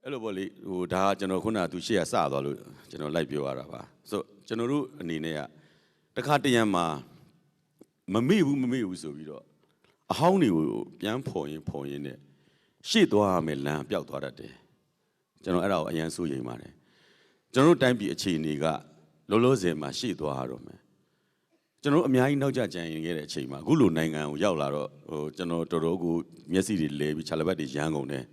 အဲ့လိုပေါ့လေဟိုဒါကကျွန်တော်ခုနကသူရှေ့ကစသွားလို့ကျွန်တော်လိုက်ပြောရတာပါဆိုကျွန်တော်တို့အနေနဲ့ကတခါတရံမှာမမေ့ဘူးဆိုပြီးတော့အဟောင်းတွေကိုပြန်ဖော်ရင်နဲ့ရှေ့သွားရမယ်လမ်းပျောက်သွားတတ်တယ်ကျွန်တော်အဲ့ဒါကိုအရန်စိုးရိမ်ပါတယ်ကျွန်တော်တို့တိုင်းပြည်အခြေအနေကလောလောဆယ်မှာရှေ့သွားရတော့မယ်ကျွန်တော်အများကြီးနောက်ကျကြံရင်ခဲ့တဲ့အချိန်မှာအခုလိုနိုင်ငံကိုရောက်လာတော့ဟိုကျွန်တော်တော်တော်ကိုမျက်စိတွေလဲပြီးခြေလက်ဘက်တွေရမ်းကုန်တယ်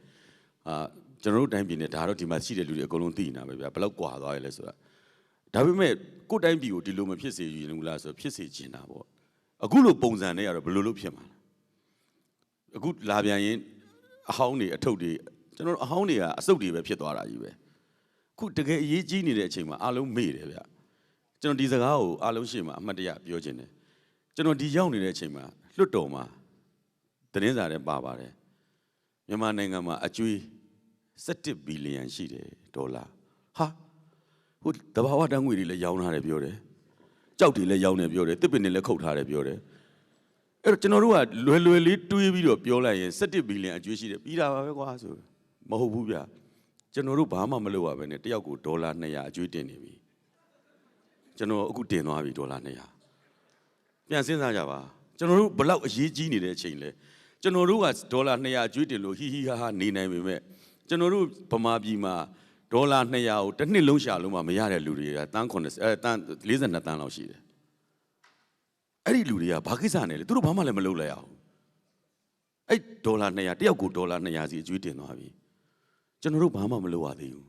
ကျွန်တော်တို့တိုင်းပြည်နဲ့ဒါတော့ဒီမှာရှိတဲ့လူတွေအကုန်လုံးသိနေတာပဲဗျာဘယ်လောက်ကွာသွားရလဲဆိုတာဒါပေမဲ့ကိုယ်တိုင်းပြည်ကိုဒီလိုမဖြစ်စေရင်ဘူးလားဆိုဖြစ်စေချင်တာပေါ့အခုလိုပုံစံနဲ့ရတော့ဘယ်လိုလုပ်ဖြစ်မှာလဲအခုလာပြန်ရင်အဟောင်းတွေအထုပ်တွေကျွန်တော်တို့အဟောင်းတွေကအစုပ်တွေပဲဖြစ်သွားတာကြီးပဲခုတကယ်အရေးကြီးနေတဲ့အချိန်မှာအားလုံးမေ့တယ်ဗျာကျွန်တော်ဒီစကားကိုအားလုံးရှေ့မှာအမှတ်တရပြောချင်တယ်ကျွန်တော်ဒီရောက်နေတဲ့အချိန်မှာလွတ်တော်မှာသတင်းစာထဲပါပါတယ်မြန်မာနိုင်ငံမှာအကျွေး17ဘီလီယံရှိတယ်ဒေါ်လာဟာဟိုတဘာဝတန်းငွေတွေလည်းရောင်းထားတယ်ပြောတယ်ကြောက်တွေလည်းရောင်းတယ်ပြောတယ်တစ်ပင်တွေလည်းခုတ်ထားတယ်ပြောတယ်အဲ့တော့ကျွန်တော်တို့ကလွယ်လေးတွေးပြီးတော့ပြောလိုက်ရင်17ဘီလီယံအကျွေးရှိတယ်ပြီးတာပါပဲကွာဆိုမဟုတ်ဘူးဗျာကျွန်တော်တို့ဘာမှမလုပ်ရဘဲနဲ့တယောက်ကိုဒေါ်လာ200အကျွေးတင်နေပြီကျွန်တော်အခုတင်သွားပြီဒေါ်လာ200ပြန်စဉ်းစားကြပါကျွန်တော်တို့ဘလောက်အရေးကြီးနေတဲ့အချိန်လဲကျွန်တော်တို့ကဒေါ်လာ200အကျွေးတင်လို့ဟီဟီဟာဟာနေနိုင်ပေမဲ့ကျွန်တော်တို့ဗမာပြည်မှာဒေါ်လာ200ကိုတစ်နှစ်လုံးရှာလို့မှမရတဲ့လူတွေကတန်း80တန်း42တန်းလောက်ရှိတယ်အဲ့ဒီလူတွေကဘာကိစ္စနဲ့လဲသူတို့ဘာမှလည်းမလုပ်လိုက်အောင်အဲ့ဒေါ်လာ200တယောက်ကိုဒေါ်လာ200စီအကျွေးတင်သွားပြီကျွန်တော်တို့ဘာမှမလုပ်ရသေးဘူး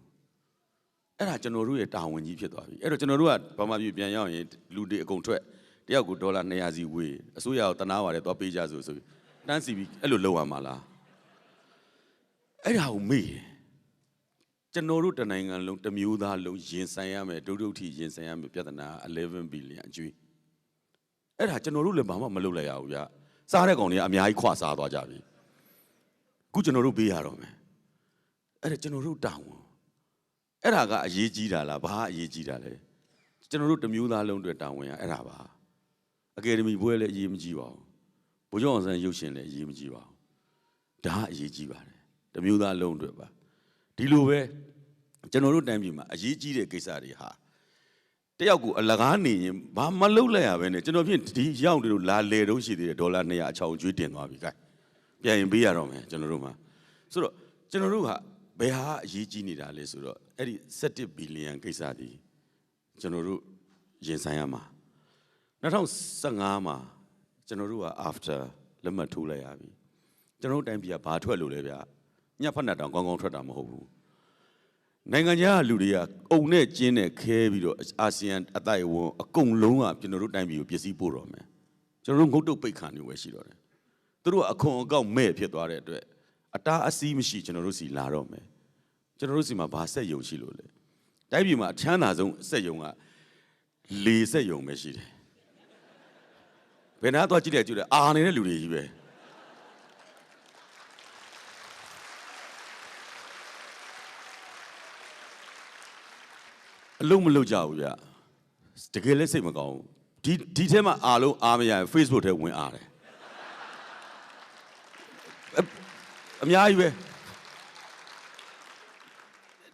အဲ့ဒါကျွန်တော်တို့ရဲ့တာဝန်ကြီးဖြစ်သွားပြီအဲ့တော့ကျွန်တော်တို့ကဗမာပြည်ပြန်ရောက်ရင်လူတွေအကုန်ထွက်တယောက်ကိုဒေါ်လာ200စီဝေးအစိုးရကိုတနာပါတယ်သွားပေးကြဆိုပြီးတန်းစီပြီးအဲ့လိုလုပ်ရမှာလားအဲ့ဒါကိုမေ့တယ်ကျွန်တော်တို့တနိုင်ငံလုံးတစ်မျိုးသားလုံးရင်ဆိုင်ရမယ်ဒုတိယရင်ဆိုင်ရမယ်ပြဿနာ11ဘီလီယံအကျွေးအဲ့ဒါကျွန်တော်တို့လည်းဘာမှမလုပ်လိုက်ရဘူးဗျစားတဲ့ကောင်တွေကအများကြီးခွာစားသွားကြပြီအခုကျွန်တော်တို့ပေးရတော့မယ်အဲ့ဒါကျွန်တော်တို့တောင်းအဲ့ဒါကအရေးကြီးတာလားဘာအရေးကြီးတာလဲကျွန်တော်တို့တစ်မျိုးသားလုံးအတွက်တောင်းဝင်ရအဲ့ဒါပါအကယ်ဒမီဘွဲလည်းအရေးမကြီးပါဘူးဘိုးကျောင်းအောင်ဆန်းရုပ်ရှင်လည်းအရေးမကြီးပါဘူးဒါအရေးကြီးပါတယ်တစ်မျိုးသားလုံးအတွက်ပါဒီလိုပဲကျွန်တော်တို့တိုင်းပြည်မှာအရေးကြီးတဲ့ကိစ္စတွေဟာတယောက်ကိုအလကားနေရင်ဘာမလုပ်လိုက်ရပဲနဲ့ကျွန်တော်ဖြင့်ဒီရောက်တယ်လို့လာလေတော့ရှိသေးတယ်ဒေါ်လာ200အချောင်ကျွေးတင်သွားပြီ gain ပြန်ရင်ပေးရတော့မယ်ကျွန်တော်တို့မှာဆိုတော့ကျွန်တော်တို့ကဘယ်ဟာအရေးကြီးနေတာလဲဆိုတော့အဲ့ဒီ17ဘီလီယံကိစ္စဒီကျွန်တော်တို့ရင်ဆိုင်ရမှာ2015မှာကျွန်တော်တို့က after လက်မှတ်ထိုးလိုက်ရပြီကျွန်တော်တို့တိုင်းပြည်ကဘာထွက်လို့လဲဗျညက်ဖက်နှက်တောင်ကောင်းကောင်းထွက်တာမဟုတ်ဘူးနိုင်ငံခြားလူတွေကအုံနဲ့ကျင်းနဲ့ခဲပြီးတော့အာဆီယံအတိုက်အဝန်းအကုန်လုံးကကျွန်တော်တို့တိုင်းပြည်ကိုပစ္စည်းပို့တော့မယ်ကျွန်တော်တို့ငုတ်တုတ်ပိတ်ခံနေဝယ်ရှိတော့တယ်သူတို့ကအခွန်အကောက်မဲ့ဖြစ်သွားတဲ့အတွက်အတားအဆီးမရှိကျွန်တော်တို့စီလာတော့မယ်ကျွန်တော်တို့စီမှာဘာဆက်ယုံရှိလို့လဲတိုင်းပြည်မှာအချမ်းသာဆုံးဆက်ယုံကလေဆက်ယုံပဲရှိတယ်ဘယ်နာသွားကြည့်လိုက်ကြည့်လိုက်အာနေတဲ့လူတွေကြီးပဲအလုံးမလုံးကြဘူးဗျတကယ်လည်းစိတ်မကောင်းဘူးဒီထဲမှာအားလုံးအားမရရင် Facebook ထဲဝင်အားတယ်အများကြီးပဲ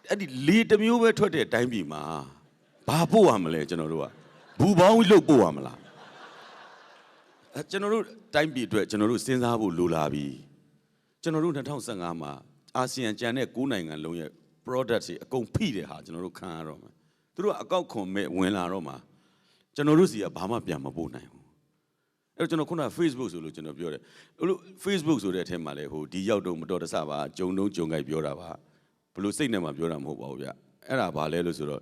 အဲ့ဒီလေတစ်မျိုးပဲထွက်တဲ့အတိုင်းပြည်မှာဘာပို့ရမလဲကျွန်တော်တို့ကဘူပေါင်းလှုပ်ပို့ရမလားကျွန်တော်တို့တိုင်းပြည်အတွက်ကျွန်တော်တို့စဉ်းစားဖို့လိုလာပြီကျွန်တော်တို့2015မှာအာဆီယံကျန်တဲ့9နိုင်ငံလုံးရဲ့ product တွေအကုန်ဖိတဲ့ဟာကျွန်တော်တို့ခံရတော့မှာသူတို့အကောက်ခွန်မဲ့ဝင်လာတော့မှာကျွန်တော်တို့စီကဘာမှပြန်မပို့နိုင်ဘူးအဲ့တော့ကျွန်တော်ခုန Facebook ဆိုလို့ကျွန်တော်ပြောတယ်လို့ Facebook ဆိုတဲ့အထက်မှာလဲဟိုဒီရောက်တော့မတော်တဆပါဂျုံတုံးဂျုံကြိုက်ပြောတာပါဘလို့စိတ်နဲ့မှပြောတာမဟုတ်ပါဘူးဗျအဲ့ဒါဘာလဲလို့ဆိုတော့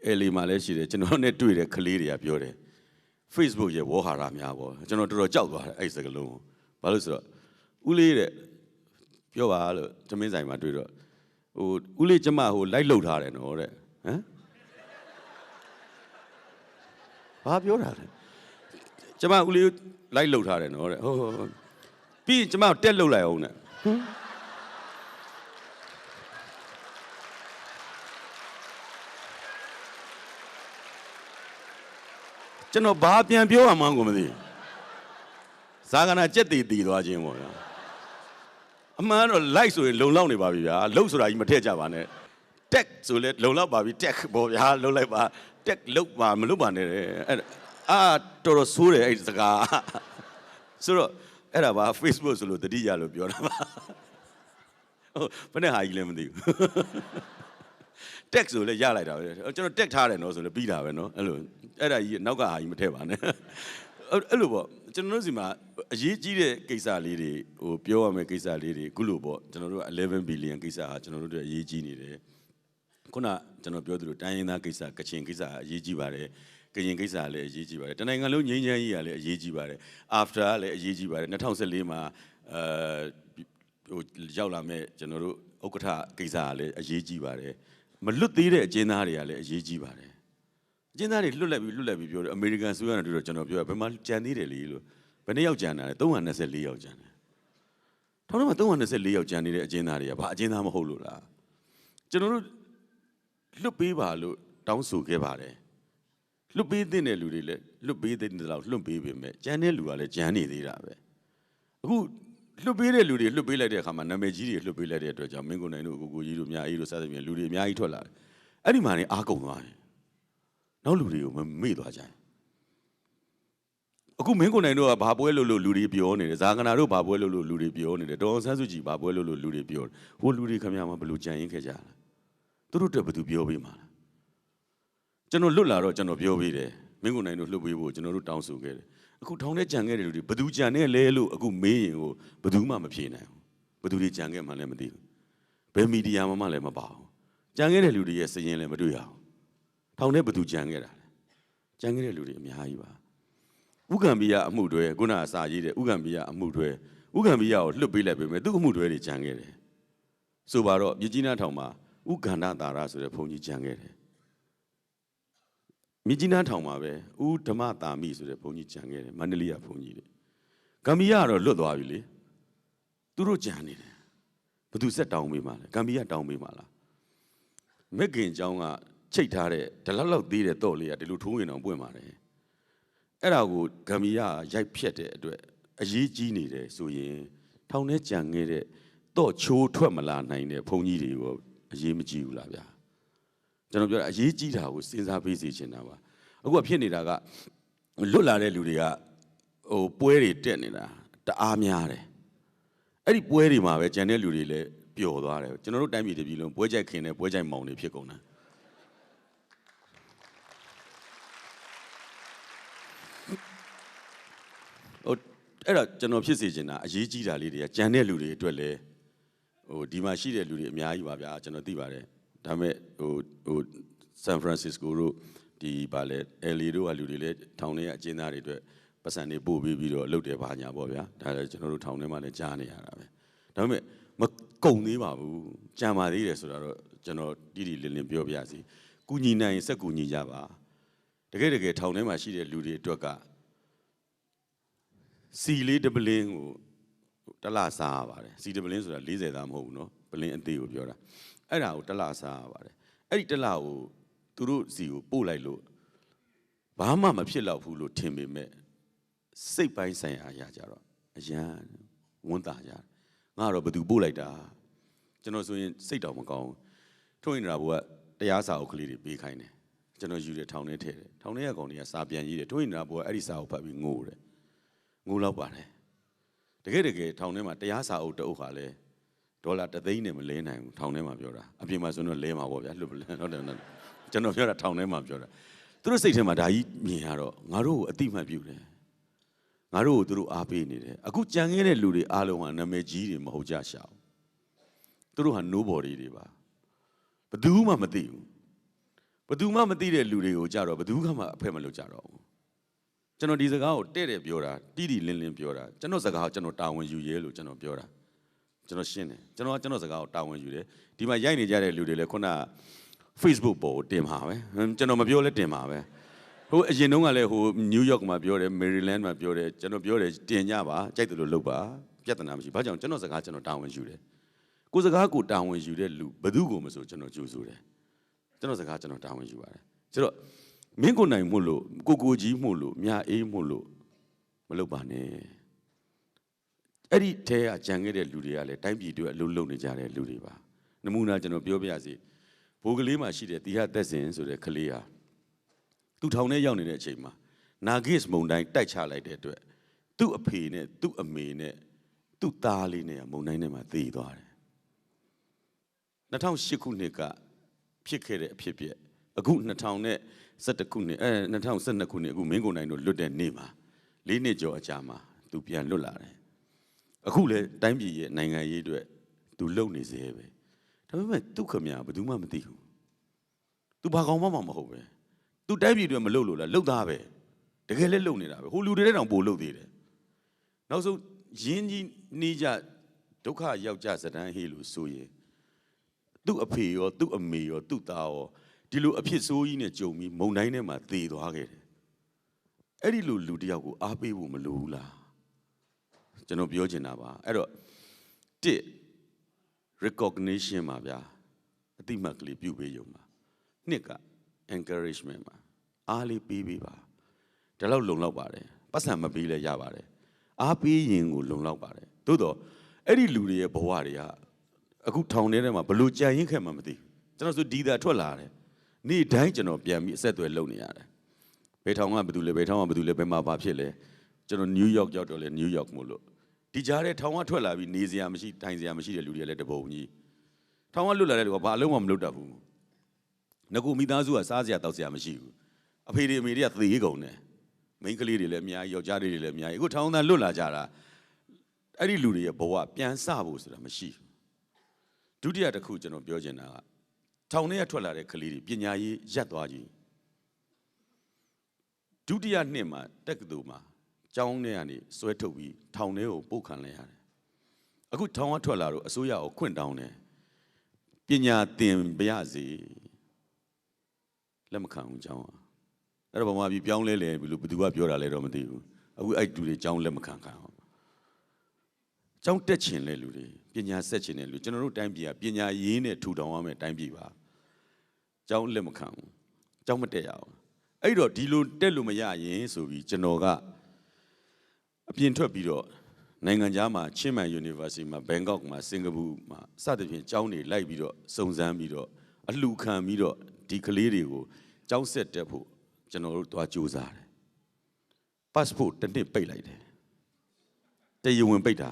အဲလီမှာလဲရှိတယ်ကျွန်တော်နဲ့တွေ့တဲ့ကလေးတွေကပြောတယ် Facebook ရဲ့ဝေါ်ဟာရများပေါ့ကျွန်တော်တော်တော်ကြောက်သွားတယ်အဲ့စကလုံးဘာလို့ဆိုတော့ဦးလေးတဲ့ပြောပါလို့သမင်းဆိုင်မှာတွေ့တော့ဟိုဦးလေးကျမဟိုလိုက်လှုပ်ထားတယ်နော်တဲ့ဟမ်ဘာပြောတာလဲကျမဦးလေးလိုက်လှုပ်ထားတယ်နော်တဲ့ဟုတ်ပြီးကျမတက်လှုပ်လိုက်အောင်တဲ့ကျွန်တော်ဘာပြန်ပြောရမှန်းကိုမသိဇာကနာကြက်တည်သွားခြင်းပေါ့ဗျာ အမှန်တော့ like ဆိုရင်လုံလောက်နေပါပြီဗျာလှုပ်ဆိုတာကြီးမထည့်ကြပါနဲ့ tech ဆိုလဲလုံလောက်ပါပြီ tech ပေါ့ဗျာလှုပ်လိုက်ပါ tech လှုပ်ပါမလှုပ်ပါနဲ့အဲ့အာတော်တော်ဆိုးတယ်အဲ့ဒီစကားဆိုတော့အဲ့ဒါပါ Facebook ဆိုလို့တတိယလို့ပြောတာပါဟုတ်ဘယ်နဲ့ဟာကြီးလဲမသိဘူး tech ဆိုလဲရလိုက်တာပဲကျွန်တော် tech ထားတယ်နော်ဆိုလဲပြီးတာပဲနော်အဲ့လိုအဲ့ဒါကြီးနောက်ကဟာကြီးမထည့်ပါနဲ့အဲ့လိုပေါ့ကျွန်တော်တို့စီမှာအရေးကြီးတဲ့ကိစ္စလေးတွေဟိုပြောရမယ့်ကိစ္စလေးတွေခုလိုပေါ့ကျွန်တော်တို့11 billion ကိစ္စဟာကျွန်တော်တို့အရေးကြီးနေတယ်ခုနကျွန်တော်ပြောသလိုတိုင်းရင်းသားကိစ္စကချင်ကိစ္စအရေးကြီးပါတယ်ကရင်ကိစ္စကလည်းအရေးကြီးပါတယ်တနိုင်ငံလုံးငြိမ်းချမ်းရေးကလည်းအရေးကြီးပါတယ် after ကလည်းအရေးကြီးပါတယ်2014မှာဟိုရောက်လာမဲ့ကျွန်တော်တို့ဥက္ကဋ္ဌကိစ္စကလည်းအရေးကြီးပါတယ်မလွတ်သေးတဲ့အကျဉ်းသားတွေကလည်းအရေးကြီးပါတယ်အကျဉ်းသားတွေလွတ်လပ်ပြီးပြောတယ်အမေရိကန်ဆိုရတဲ့တို့ကျွန်တော်ပြောဘယ်မှာကြံသေးတယ်လေလို့ဘယ်နှစ်ယောက်ကြံတာလဲ324ယောက်ကြံတယ်ထောင်ထဲမှာ324ယောက်ကြံနေတဲ့အကျဉ်းသားတွေကဘာအကျဉ်းသားမဟုတ်လို့လားကျွန်တော်တို့လွတ်ပေးပါလို့တောင်းဆိုခဲ့ပါတယ်လွတ်ပေးတဲ့လူတွေလည်းလွတ်ပေးတဲ့လောက်လွတ်ပေးပေမဲ့ကြံတဲ့လူကလည်းကြံနေသေးတာပဲအခုလွတ်ပေးတဲ့လူတွေလွတ်ပေးလိုက်တဲ့အခါမှာနာမည်ကြီးတွေလွတ်ပေးလိုက်တဲ့အတွက်ကြောင့်မင်းကိုနိုင်တို့ကိုကြီးတို့မြားအေးတို့စသဖြင့်လူတွေအများကြီးထွက်လာတယ်အဲ့ဒီမှာနေအားကုန်သွားတယ်နောက်လူတွေကိုမေ့သွားကြတယ်အခုမင်းကိုနိုင်တို့ကဘာပွဲလို့လူတွေပြောနေတယ်ဇာကနာတို့ဘာပွဲလို့လူတွေပြောနေတယ်ဒေါ်ဆန်းစုကြည်ဘာပွဲလို့လူတွေပြောဟိုလူတွေခင်ဗျားမှာဘယ်လိုကြံရင်ခဲ့ကြလဲသူတို့တက်ဘယ်သူပြောပေးမှာလဲကျွန်တော်လွတ်လာတော့ကျွန်တော်ပြောပေးတယ်မင်းကိုနိုင်တို့လွတ်ပေးဖို့ကျွန်တော်တို့တောင်းဆိုခဲ့တယ်အခုထောင်ထဲကြံခဲ့တဲ့လူတွေဘယ်သူကြံနေလဲလို့အခုမေးရင်ကိုဘယ်သူမှမဖြေနိုင်ဘူးဘယ်သူတွေကြံခဲ့မှလည်းမသိဘူးဘယ်မီဒီယာမှလည်းမပါဘူးကြံခဲ့တဲ့လူတွေရဲ့စည်ရင်လည်းမတွေ့ရအောင်ထောင်ထဲဘယ်သူကြံခဲ့တာလဲကြံခဲ့တဲ့လူတွေအများကြီးပါဥက္ကံဘီယာအမှုတွဲခုနအစာရေးတဲ့ဥက္ကံဘီယာအမှုတွဲဥက္ကံဘီယာကိုလွတ်ပေးလိုက်ပေမဲ့သူ့အမှုတွဲတွေကြံခဲ့တယ်ဆိုပါတော့မြကြီးနားထောင်မှာဥက္ကန္ဒတာရဆိုတဲ့ဘုန်းကြီးကြံခဲ့တယ်မြကြီးနားထောင်မှာပဲဥဓမ္မတာမိဆိုတဲ့ဘုန်းကြီးကြံခဲ့တယ်မန္တလေးကဘုန်းကြီးတွေဂမ်ဘီယာကတော့လွတ်သွားပြီလေသူတို့ကြံနေတယ်ဘယ်သူဆက်တောင်းပေးမှလဲဂမ်ဘီယာတောင်းပေးမှလားမက်ကင်ကျောင်းကချိတ်ထားတဲ့ဒလောက်လောက်သေးတဲ့တော့လေးကဒီလိုထိုးရင်အောင်ပွင့်ပါတယ်အဲ့ဒါကိုဂမ်ဘီယာရိုက်ဖြတ်တဲ့အတွက်အရေးကြီးနေတယ်ဆိုရင်ထောင်ထဲကြံခဲ့တဲ့တော့ချိုးထွက်မလာနိုင်တဲ့ဘုန်းကြီးတွေကိုအရေးမကြီးဘူးလားဗျာကျွန်တော်ပြောတာအရေးကြီးတာကိုစဉ်းစားပေးစီချင်တာပါအခုကဖြစ်နေတာကလွတ်လာတဲ့လူတွေကဟိုပွဲတွေတက်နေတာတအားများတယ်အဲ့ဒီပွဲတွေမှာပဲကြံတဲ့လူတွေလည်းပျော်သွားတယ်ကျွန်တော်တို့တိုင်းပြည်တပြည်လုံးပွဲကြိုက်ခင်နဲ့ပွဲကြိုက်မောင်တွေဖြစ်ကုန်တာဟိုအဲ့ဒါကျွန်တော်ဖြစ်စေချင်တာအရေးကြီးတာလေးတွေကကြံတဲ့လူတွေအတွက်လည်းဟိုဒီမှာရှိတဲ့လူတွေအများကြီးပါဗျာကျွန်တော်သိပါတယ်ဒါပေမဲ့ဟိုဆန်ဖရန်စစ္စကိုတို့ဒီပါလေအယ်လီတို့ကလူတွေလည်းထောင်ထဲကအကျဉ်းသားတွေအတွက်ပတ်စံတွေပို့ပြီးတော့လှုပ်တယ်ပါညာပေါ့ဗျာဒါလည်းကျွန်တော်တို့ထောင်ထဲမှာလည်းကြားနေရတာပဲဒါပေမဲ့မကုန်သေးပါဘူးကြံပါသေးတယ်ဆိုတာတော့ကျွန်တော်တိတိလင်းလင်းပြောပြစီကုညီနိုင်ရင်ဆက်ကုညီကြပါတကယ်ထောင်ထဲမှာရှိတဲ့လူတွေအတွက်ကစီလေးတပလင်းကိုတလစားရပါတယ်စီတပလင်းဆိုတာ40သားမဟုတ်ဘူးเนาะပလင်းအသေးကိုပြောတာအဲ့ဒါကိုတလစားရပါတယ်အဲ့ဒီတလကိုသူတို့စီကိုပို့လိုက်လို့ဘာမှမဖြစ်တော့ဘူးလို့ထင်ပေမဲ့စိတ်ပိုင်းဆိုင်ရာအရာကြတော့အရန်ဝန်တာကြငါတော့ဘယ်သူပို့လိုက်တာကျွန်တော်ဆိုရင်စိတ်တောင်မကောင်းထွင်းနေတာဘုကတရားစာအုပ်ကလေးတွေပေးခိုင်းတယ်ကျွန်တော်ယူတယ်ထောင်ထဲထည့်တယ်ထောင်ထဲကကောင်တွေကစာပြန်ရေးတယ်ထွင်းနေတာဘုကအဲ့ဒီစာအုပ်ဖတ်ပြီးငိုတယ်ငိုတော့ပါတယ်တကယ်ထောင်ထဲမှာတရားစာအုပ်တအုပ်ခါလဲဒေါ်လာ3သိန်းနဲ့မလဲနိုင်ဘူးထောင်ထဲမှာပြောတာအပြင်မှာဆိုတော့လဲမှာပေါ့ဗျာလွတ်ဟုတ်တယ်ကျွန်တော်ပြောတာထောင်ထဲမှာပြောတာသူတို့စိတ်ထဲမှာဒါကြီးမြင်ရတော့ငါတို့ကိုအတိမတ်ပြုတယ်ငါတို့ကိုသူတို့အားပေးနေတယ်အခုကြံခဲ့တဲ့လူတွေအားလုံးဟာနာမည်ကြီးတွေမဟုတ်ကြရှာဘူးသူတို့ဟာ nobody တွေပါဘယ်သူမှမသိဘူးဘယ်သူမှမသိတဲ့လူတွေကိုကြတော့ဘယ်သူမှအဖက်မလုပ်ကြတော့ဘူးကျွန်တော်ဒီစကားကိုတဲ့တယ်ပြောတာတိတိလင်းလင်းပြောတာကျွန်တော်စကားကိုကျွန်တော်တာဝန်ယူရဲလို့ကျွန်တော်ပြောတာကျွန်တော်ရှင်းတယ်ကျွန်တော်စကားကိုတာဝန်ယူတယ်ဒီမှာရိုက်နေကြတဲ့လူတွေလည်းခုန Facebook ပေါ်ကိုတင်ပါပဲကျွန်တော်မပြောလဲတင်ပါပဲဟိုအရင်တုန်းကလည်းဟို New York မှာပြောတယ် Maryland မှာပြောတယ်ကျွန်တော်ပြောတယ်တင်ကြပါကြိုက်တယ်လို့လုပ်ပါပြဿနာမရှိဘာကြောင့်ကျွန်တော်စကားကျွန်တော်တာဝန်ယူတယ်ကိုစကားကိုတာဝန်ယူတဲ့လူဘယ်သူကိုမဆိုကျွန်တော်ကြိုးဆိုတယ်ကျွန်တော်စကားကျွန်တော်တာဝန်ယူပါတယ်ဆိုတော့မင်းကိုနိုင်မှုလို့ကိုကြီးမှုလို့မြအေးမှုလို့မလုပ်ပါနဲ့ အဲ့ဒီထဲကကြံခဲ့တဲ့လူတွေကလည်းတိုင်းပြည်အတွက်အလုပ်လုပ်နေကြတဲ့လူတွေပါနမူနာကျွန်တော်ပြောပြရစီဘိုးကလေးမှရှိတဲ့တီဟသက်စင်ဆိုတဲ့ကလေးဟာသူ့ထောင်ထဲရောက်နေတဲ့အချိန်မှာနာဂစ်မုန်တိုင်းတိုက်ချလိုက်တဲ့အတွက်သူ့အဖေနဲ့သူ့အမေနဲ့သူ့သားလေးနဲ့မုန်တိုင်းထဲမှာသေသွားတယ်2008ခုနှစ်ကဖြစ်ခဲ့တဲ့အဖြစ်ပြက်အခု2012ခုနှစ်2012ခုနှစ်အခုမင်းကိုနိုင်တို့လွတ်တဲ့နေ့မှာ4နှစ်ကျော်အကြာမှာသူပြန်လွတ်လာတယ်အခုလေတိုင်းပြည်ရဲ့နိုင်ငံရေးအတွက်သူလုံနေစေပဲဒါပေမဲ့သူခမညာဘယ်သူမှမသိဘူးသူဘာကောင်မှမဟုတ်ပဲသူတိုင်းပြည်အတွက်မလုံလို့လားလုံသားပဲတကယ်လည်းလုံနေတာပဲဟိုလူတွေတဲ့တောင်ပိုလုံသေးတယ်နောက်ဆုံးရင်းကြီးနှီးကြဒုက္ခရောက်ကြစတန်းဟေးလို့ဆိုရင်သူ့အဖေရောသူ့အမေရောသူ့သားရောဒီလိုအဖြစ်ဆိုးကြီးနဲ့ကြုံပြီးမုံတိုင်းထဲမှာသေသွားခဲ့တယ်အဲ့ဒီလိုလူတယောက်ကိုအားပေးဖို့မလိုဘူးလားကျွန်တော်ပြောချင်တာပါအဲ့တော့recognition ပါဗျာအတိမတ်ကလေးပြုပေးရုံပါနှစ်က encouragement ပါအားလေးပေးပေးပါဒါတော့လုံလောက်ပါတယ်ပတ်စံမပေးလဲရပါတယ်အားပေးရင်ကိုလုံလောက်ပါတယ်သို့တော့အဲ့ဒီလူတွေရဲ့ဘဝတွေကအခုထောင်ထဲမှာဘလို့ကြံရင်ခဲ့မှမသိကျွန်တော်ဆိုဒီသာထွက်လာတယ်နေ့တိုင်းကျွန်တော်ပြန်ပြီးအဆက်အသွယ်လုပ်နေရတယ်ဘယ်ထောင်ကဘာလုပ်လဲဘယ်ထောင်ကဘာလုပ်လဲဘယ်မှာဘာဖြစ်လဲကျွန်တော်နယူးယောက်ရောက်တော့လဲနယူးယောက်မို့လို့ဒီကြားထဲထောင်ကထွက်လာပြီးနေစရာမရှိထိုင်စရာမရှိတဲ့လူတွေကလည်းတပုံကြီးထောင်ကလွတ်လာတဲ့လူကဘာအလုံးမှမလုပ်တတ်ဘူးငကူမိသားစုကစားစရာတောက်စရာမရှိဘူးအဖေတွေအမေတွေကသေကုန်တယ်မိန်းကလေးတွေလည်းအများကြီးယောက်ျားလေးတွေလည်းအများကြီးအခုထောင်သားလွတ်လာကြတာအဲ့ဒီလူတွေရဲ့ဘဝပြန်စဖို့ဆိုတာမရှိဒုတိယတစ်ခုကျွန်တော်ပြောချင်တာကထောင်ထဲကထွက်လာတဲ့ကလေးတွေပညာရေးရပ်သွားကြီးဒုတိယနှစ်မှာတက္ကသိုလ်မှာကျောင်းထဲကနေဆွဲထုတ်ပြီးထောင်ထဲကိုပို့ခံလိုက်ရတယ်အခုထောင်ကထွက်လာတော့အစိုးရကိုခွင့်တောင်းတယ်ပညာသင်ပြရစီလက်မခံဘူးကျောင်းကအဲ့တော့ဗမာပြည်ပြောင်းလဲလေဘယ်သူကပြောတာလဲတော့မသိဘူးအခုအဲ့တူတွေကျောင်းလက်မခံခံအောင်ကျောင်းတက်ချင်တဲ့လူတွေပညာဆက်ချင်တဲ့လူကျွန်တော်တို့တိုင်းပြည်ကပညာရေးနဲ့ထူထောင်ရမယ်တိုင်းပြည်ပါကျောင်းလက်မခံဘူးကျောင်းမတက်ရအောင်အဲ့တော့ဒီလိုတက်လို့မရရင်ဆိုပြီးကျွန်တော်ကအပြင်ထွက်ပြီးတော့နိုင်ငံခြားမှာချင်းမိုင် University မှာဘန်ကောက်မှာစင်ကာပူမှာစသဖြင့်ကျောင်းတွေလိုက်ပြီးတော့စုံစမ်းပြီးတော့အလှခံပြီးတော့ဒီကလေးတွေကိုကျောင်းဆက်တက်ဖို့ကျွန်တော်တို့သွားကြိုးစားတယ် passport တစ်နှစ်ပိတ်လိုက်တယ်တရားဝင်ပိတ်တာ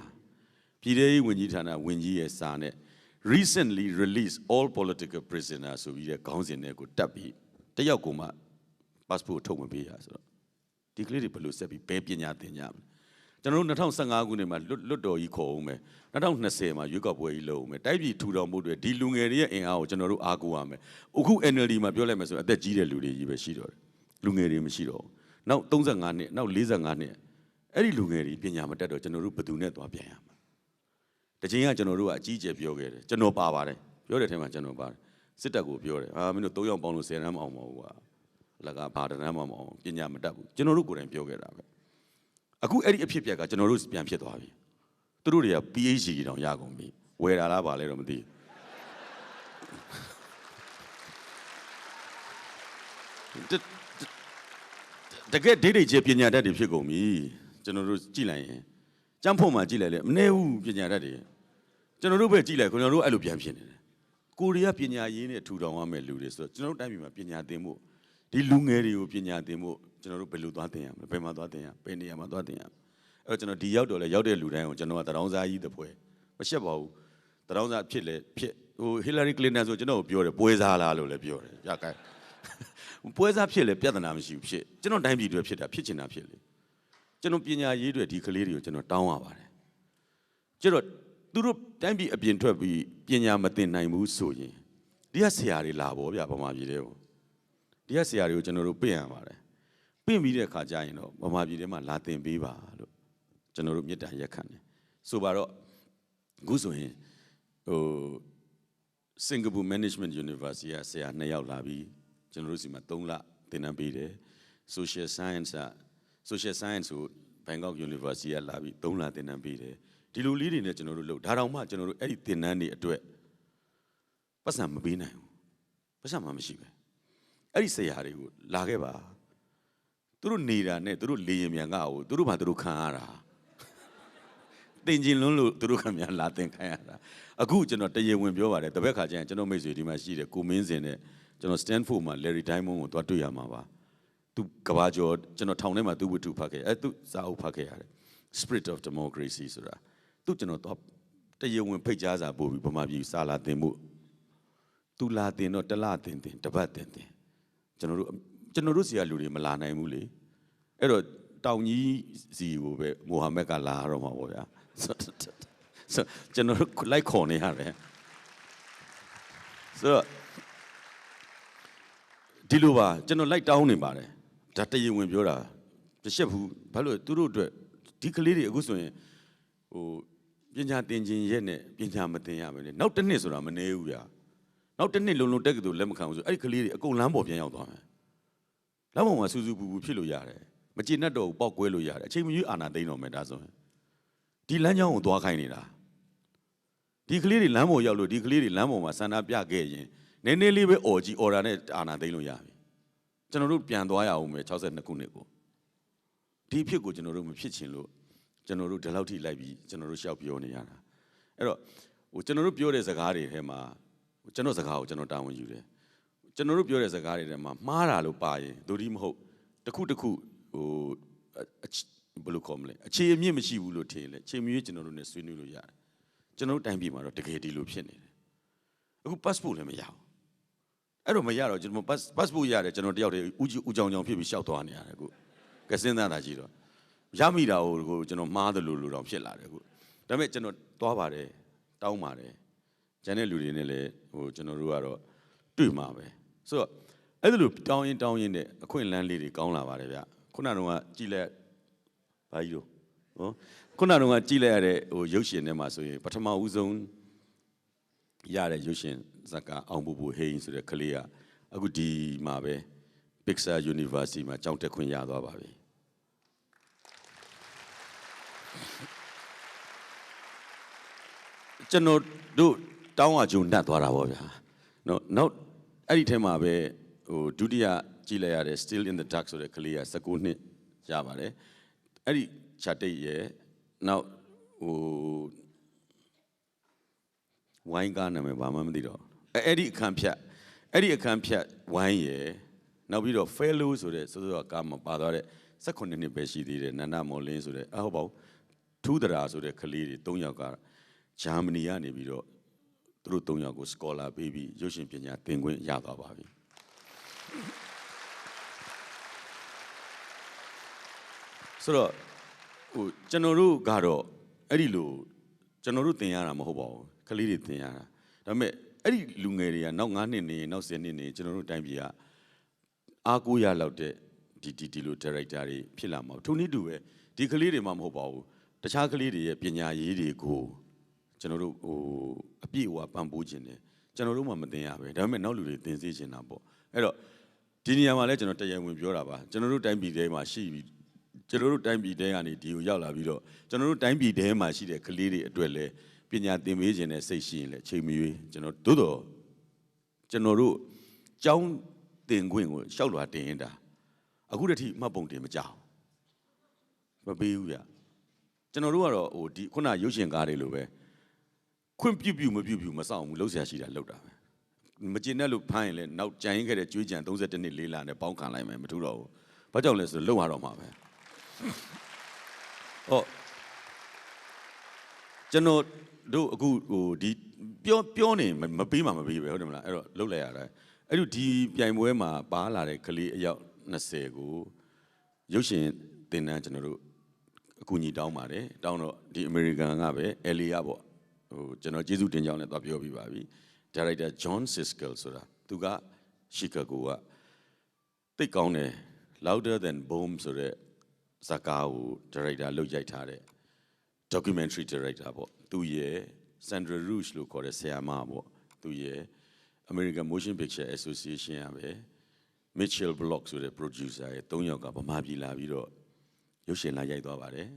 ပြည်ထောင်စုဝန်ကြီးဌာနဝန်ကြီးရဲ့စာနဲ့ recently released all political prisoners ဆိုပြီးတဲ့ခေါင်းစဉ်တွေကိုတက်ပြီးတယောက်ကိုမှ passport ထုတ်မပေးရဆိုတော့ဒီကလေးတွေဘယ်လိုဆက်ပြီးဘယ်ပညာသင်ကြမလဲကျွန်တော်တို့2015ခုနှစ်မှာလွတ်တော်ကြီးခေါ်အောင်မယ်2020မှာရွေးကောက်ပွဲကြီးလုပ်အောင်မယ်တိုက်ပြည်ထူထောင်မှုတွေဒီလူငယ်တွေရဲ့အင်အားကိုကျွန်တော်တို့အားကိုးရမယ်အခု NLD မှာပြောလိုက်မယ်ဆိုအသက်ကြီးတဲ့လူတွေကြီးပဲရှိတော့တယ်လူငယ်တွေမရှိတော့ဘူးနောက်35နှစ်နောက်45နှစ်အဲ့ဒီလူငယ်တွေပညာမတတ်တော့ကျွန်တော်တို့ဘယ်သူနဲ့သွားပြန်ရမှာတချိန်ကကျွန်တော်တို့ကအကြီးအကျယ်ပြောခဲ့တယ်ကျွန်တော်ပါပါတယ်ပြောတဲ့ထဲမှာကျွန်တော်ပါတယ်စစ်တပ်ကိုပြောတယ်မင်းတို့3ယောက်ပေါင်းလို့10တန်းမအောင်ပါဘူးကွာလကဘာတန်းမအောင်ပညာမတတ်ဘူးကျွန်တော်တို့ကိုယ်တိုင်ပြောခဲ့တာပဲအခုအဲ့ဒီအဖြစ်ပြက်ကကျွန်တော်တို့ပြန်ဖြစ်သွားပြီသူတို့တွေက PhD တောင်ရကုန်ပြီဝယ်တာလားပါလဲတော့မသိတကယ်ဒိတ်ဒိတ်ကျပညာတတ်တွေဖြစ်ကုန်ပြီကျွန်တော်တို့ကြည့်လိုက်ရင်ကျမ်းဖို့မှကြည့်လိုက်လေမနေဘူးပညာတတ်တွေကျွန်တော်တို့ပဲကြည့်လိုက်ကျွန်တော်တို့အဲ့လိုပြန်ဖြစ်နေတယ်ကိုရီးယားပညာရေးနဲ့ထူထောင်ရမယ့်လူတွေဆိုတော့ကျွန်တော်တို့တိုင်းပြည်မှာပညာသင်ဖို့ဒီလူငယ်တွေကိုပညာသင်ဖို့ကျွန်တော်တို့ဘယ်လိုသွားသင်ရမလဲဘယ်မှာသွားသင်ရဘယ်နေရာမှာသွားသင်ရအဲ့တော့ကျွန်တော်ဒီရောက်တော့လေရောက်တဲ့လူတိုင်းကိုကျွန်တော်ကတရောင်းစားကြီးတပွဲမရှက်ပါဘူးတရောင်းစားဖြစ်လေဖြစ်ဟိုဟီလာရီကလင်တန်ဆိုကျွန်တော်ကိုပြောတယ်ပွဲစားလားလို့လည်းပြောတယ်ရကိုင်းပွဲစားဖြစ်လေပြဿနာမရှိဘူးဖြစ်ကျွန်တော်တိုင်းပြည်တွေဖြစ်တာဖြစ်ချင်တာဖြစ်လေကျွန်တော်ပညာရေးတွေဒီကလေးတွေကိုကျွန်တော်တောင်းရပါတယ်ကျတော့သူတို့တိုင်းပြည်အပြင်ထွက်ပြီးပညာမသင်နိုင်ဘူးဆိုရင်ဒီကဆရာတွေလာပေါ့ဗျာဗမာပြည်တွေကိုဒီကဆရာတွေကိုကျွန်တော်တို့ပြင်ရပါတယ်ပြင်ပြီးတဲ့အခါကျရင်တော့ဗမာပြည်ထဲမှာလာသင်ပေးပါလို့ကျွန်တော်တို့မြေတ္တာရက်ခံတယ်ဆိုပါတော့အခုဆိုရင်ဟိုစင်ကာပူ Management University ကဆရာ2ယောက်လာပြီးကျွန်တော်တို့စီမှာ3လသင်တန်းပေးတယ် Social Science ကို Bangkok University ကလာပြီး3လသင်တန်းပေးတယ်ဒီလိုလေးတွေနဲ့ကျွန်တော်တို့လုပ်ဒါတောင်မှကျွန်တော်တို့အဲ့ဒီသင်တန်းတွေအတွက်ပတ်စံမပေးနိုင်ဘူးပတ်စံမှမရှိပဲအဲ့ဒီဆရာတွေကိုလာခဲ့ပါသူတို့နေတာနဲ့သူတို့လေရင်မြန်ကဟိုသူတို့ဘာသူတို့ခံရတာ တင်ကျင်လွန်းလို့သူတို့ခင်ဗျာလာတင်ခိုင်းရတာအခုကျွန်တော်တရေဝင်ပြောပါတယ်တပည့်ခါကျရင်ကျွန်တော်မိတ်ဆွေဒီမှာရှိတယ်ကိုမင်းစင်နဲ့ကျွန်တော် Stanford မှာ Larry Diamond ကိုသွားတွေ့ရမှာပါသူကဘာကျော်ကျွန်တော်ထောင်ထဲမှာသူ့ဝတ္ထုဖတ်ခဲ့သူစာအုပ်ဖတ်ခဲ့ရတယ် Spirit of Democracy ဆိုတာသူကျွန်တော်တော့တရေဝင်ဖိတ်ကြားစာပို့ပြီးဗမာပြည်စာလာတင်မှုသူလာတင်တော့တလတင်တပတ်တင်ကျွန်တော်တို့စီကလူတွေမလာနိုင်ဘူးလေအဲ့တော့တောင်ကြီးစီကိုပဲမိုဟာမက်ကလာတော့မှာပေါ့ဗျာကျွန်တော်လိုက်ခေါ်နေရတယ်ဆိုတော့ဒီလိုပါကျွန်တော်လိုက်တောင်းနေပါတယ်ဒါတရေဝင်ပြောတာတရှက်ဘူးဘာလို့သူတို့အတွက်ဒီကလေးတွေအခုဆိုရင်ဟိုပညာသင်ခြင်းရဲ့နဲ့ပညာမသင်ရမယ်လေနောက်တစ်နှစ်ဆိုတာမနေဘူးဗျာနောက်တစ်နှစ်လုံးတက်ကတူလက်မခံဘူးဆိုအဲ့ဒီကလေးတွေအကုန်လမ်းပေါ်ပြန်ရောက်သွားမယ်လမ်းပေါ်မှာစူးစူးပူပူဖြစ်လို့ရတယ်မကျေနပ်တော့ဘူးပောက်ကွဲလို့ရတယ်အချိန်မရွေးအာနာသိမ်းတော့မယ်ဒါဆိုရင်ဒီလမ်းကြောင်းကိုသွားခိုင်းနေတာဒီကလေးတွေလမ်းပေါ်ရောက်လို့ဒီကလေးတွေလမ်းပေါ်မှာဆန္ဒပြခဲ့ရင်နည်းနည်းလေးပဲအော်ကြီးအော်တာနဲ့အာနာသိမ်းလို့ရပြီကျွန်တော်တို့ပြန်သွားရအောင်မယ်62ခုနှစ်ကိုဒီအဖြစ်ကိုကျွန်တော်တို့မဖြစ်ချင်လို့ကျွန်တော်တို့ဒီလောက်ထိလိုက်ပြီးကျွန်တော်တို့ရှောက်ပြောနေရတာအဲ့တော့ဟိုကျွန်တော်တို့ပြောတဲ့စကားတွေထဲမှာကျွန်တော်စကားကိုကျွန်တော်တာဝန်ယူတယ်ကျွန်တော်တို့ပြောတဲ့စကားတွေထဲမှာမှားတာလို့ပါရင်ဒိုဒီမဟုတ်တခုဟိုဘယ်လိုခေါ်မလဲအခြေအမြင့်မရှိဘူးလို့ထင်လေချိန်မြေးကျွန်တော်တို့ ਨੇ ဆွေးနွေးလို့ရတယ်ကျွန်တော်တို့တိုင်းပြည်မှာတော့တကယ်ဒီလိုဖြစ်နေတယ်အခု passport လည်းမရဘူးအဲ့တော့မရတော့ကျွန်တော် passport ရတယ်ကျွန်တော်တယောက်တည်းဦးကြောင်ဖြစ်ပြီးရှောက်သွားနေရတယ်အခုကစင်းသားတာကြီးတော့ရမိတာကိုကျွန်တော်မှားတယ်လို့တော့ဖြစ်လာတယ်အခုဒါပေမဲ့ကျွန်တော်သွားပါတယ်တောင်းပါတယ်ကျန်တဲ့လူတွေနဲ့လည်းဟိုကျွန်တော်တို့ကတော့တွေ့မှာပဲဆိုတော့အဲ့ဒါလိုတောင်းရင်နဲ့အခွင့်အလမ်းလေးတွေကောင်းလာပါတယ်ဗျခုနကတော့ကြည်လက်ဘာကြီးတို့ဟောခုနကတော့ကြည်လက်ရတဲ့ဟိုရုပ်ရှင်ထဲမှာဆိုရင်ပထမဦးဆုံးရတဲ့ရုပ်ရှင်ဇာတ်ကားအောင်ပူပူဟိန်းဆိုတဲ့ကလေးကအခုဒီမှာပဲ Pixar University မှာကျောင်းတက်ခွင့်ရသွားပါပြီကျွန်တော်တို့တောင်းအကျုံနှက်သွားတာပေါ့ဗျာနော်နောက်အဲ့ဒီထဲမှာပဲဟိုဒုတိယကြည့်လိုက်ရတဲ့ Still in the Dark ဆိုတဲ့ကလေးက19နှစ်ရပါတယ်အဲ့ဒီချာတိတ်ရဲ့နောက်ဟိုဝိုင်းကားနာမည်ဘာမှမသိတော့အဲ့ဒီအခန်းဖြတ်ဝိုင်းရဲ့နောက်ပြီးတော့ Fellow ဆိုတဲ့စိုးစိုးကားမှာပါသွားတဲ့18နှစ်ပဲရှိသေးတယ်နန္ဒမော်လင်းဆိုတဲ့ဟုတ်ပါဘူးထူးတရာဆိုတဲ့ကလေးတွေ3ယောက်ကဂျာမနီကနေပြီးတော့သူတို့3ယောက်ကို scholar ပေးပြီးရုပ်ရှင်ပညာသင်ခွင့်ရသွားပါပြီဆိုတော့ဟိုကျွန်တော်တို့ကတော့အဲ့ဒီလိုကျွန်တော်တို့သင်ရတာမဟုတ်ပါဘူးကလေးတွေသင်ရတာဒါပေမဲ့အဲ့ဒီလူငယ်တွေကနောက်9နှစ်နေနောက်10နှစ်နေကျွန်တော်တို့တိုင်းပြည်ကအားကိုးရလောက်တဲ့ဒီလို director တွေဖြစ်လာမှာထိုနည်းတူပဲဒီကလေးတွေမှမဟုတ်ပါဘူးတခြားကလေးတွေရဲ့ပညာရေးတွေကိုကျွန်တော်တို့ဟိုအပြည့်အဝပံ့ပိုးခြင်းတယ်ကျွန်တော်တို့မှမသင်ရပဲဒါပေမဲ့နောက်လူတွေသင်စေချင်တာပေါ့အဲ့တော့ဒီနေရာမှာလည်းကျွန်တော်တရားဝင်ပြောတာပါကျွန်တော်တို့တိုင်းပြည်ထဲမှာရှိပြီးကျွန်တော်တို့တိုင်းပြည်ထဲကနေဒီကိုရောက်လာပြီးတော့ကျွန်တော်တို့တိုင်းပြည်ထဲမှာရှိတဲ့ကလေးတွေအတွက်လည်းပညာသင်ပေးခြင်းနဲ့စိတ်ရှိရင်လည်းချိန်မရွေးကျွန်တော်တို့တော့ကျွန်တော်တို့ကျောင်းသင်ခွင့်ကိုရှောက်လွှာတင်ရင်တာအခုတည်းကမှတ်ပုံတင်မကြောက်မပေးဘူးဗျကျွန်တော်တို့ကတော့ဟိုဒီခုနရုပ်ရှင်ကားတွေလိုပဲခွင့်ပြုမပြုမစောင့်ဘူးလှုပ်ရှားရှိတာလှုပ်တာပဲမကျေနပ်လို့ဖမ်းရင်လည်းနောက်ကြံရင်ခဲ့တဲ့ကြွေးကြံ32နှစ်လေးလာနဲ့ပေါင်းခံလိုက်မယ်မထူတော့ဘူးဘာကြောင့်လဲဆိုတော့လုံရတော့မှာပဲဟောကျွန်တော်တို့အခုဟိုဒီပြောနေမပေးမှမပေးပဲဟုတ်တယ်မလားအဲ့တော့လှုပ်လိုက်ရတာအဲ့လိုဒီပြိုင်ပွဲမှာပါလာတဲ့ကလေးအယောက်20ကိုရုပ်ရှင်သင်တန်းကျွန်တော်တို့အကူအညီတောင်းပါတယ်တောင်းတော့ဒီ American ကပဲ LA ပေါ့ဟိုကျွန်တော်ကျေးဇူးတင်ကြောင်းလည်းသွားပြောပြပါပြီ Director John Siskel ဆိုတာသူက Chicago ကတိတ်ကောင်းတယ် Louder Than Boom ဆိုတဲ့ဇာတ်ကားကို Director လုပ်ရိုက်ထားတဲ့ Documentary Director ပေါ့သူရဲ့ Sandra Rouge လို့ခေါ်တဲ့ဆရာမပေါ့သူရဲ့ American Motion Picture Association ကပဲ Mitchell Block ဆိုတဲ့ producer ရဲ့3ယောက်ကဗမာပြည်လာပြီးတော့ရုပ်ရှင်လာရိုက်သွားပါတယ်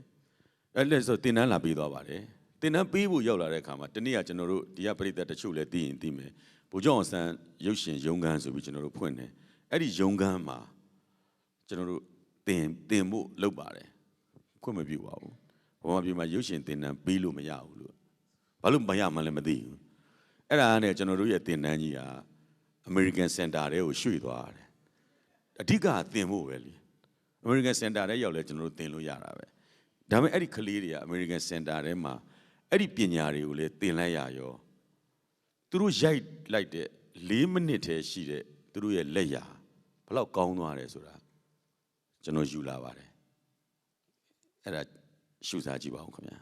အဲ့လက်ဆိုတင်တန်းလာပေးသွားပါတယ်တင်တန်းပေးဖို့ရောက်လာတဲ့အခါမှာတနေ့ကကျွန်တော်တို့ဒီကပြည်သက်တချို့လည်းသိရင်သိမယ်ဗိုလ်ချုပ်အောင်ဆန်းရုပ်ရှင်ရုံးခန်းဆိုပြီးကျွန်တော်တို့ဖွင့်တယ်အဲ့ဒီရုံးခန်းမှာကျွန်တော်တို့တင်ဖို့လုပ်ပါတယ်ခွင့်မပြုပါဘူး ဘောမှာပြည်မှာရုပ်ရှင်သင်တန်းပေးလို့မရဘူးလို့ဘာလို့မရမှလည်းမသိဘူးအဲ့ဒါနဲ့ကျွန်တော်တို့ရဲ့သင်တန်းကြီးက American Center တဲကိုရွှေ့သွားတယ်အဓိကသင်ဖို့ပဲလေ American Center တဲရောက်လဲကျွန်တော်တို့သင်လို့ရတာပဲဒါပေမဲ့အဲ့ဒီကလေးတွေက American Center တဲမှာအဲ့ဒီပညာတွေကိုလည်းသင်လိုက်ရရောသူတို့ရိုက်လိုက်တဲ့4မိနစ်တည်းရှိတဲ့သူတို့ရဲ့လက်ရာဘယ်လောက်ကောင်းသွားတယ်ဆိုတာကျွန်တော်ယူလာပါတယ်အဲ့ဒါရှုစားကြည့်ပါဦးခင်ဗျာ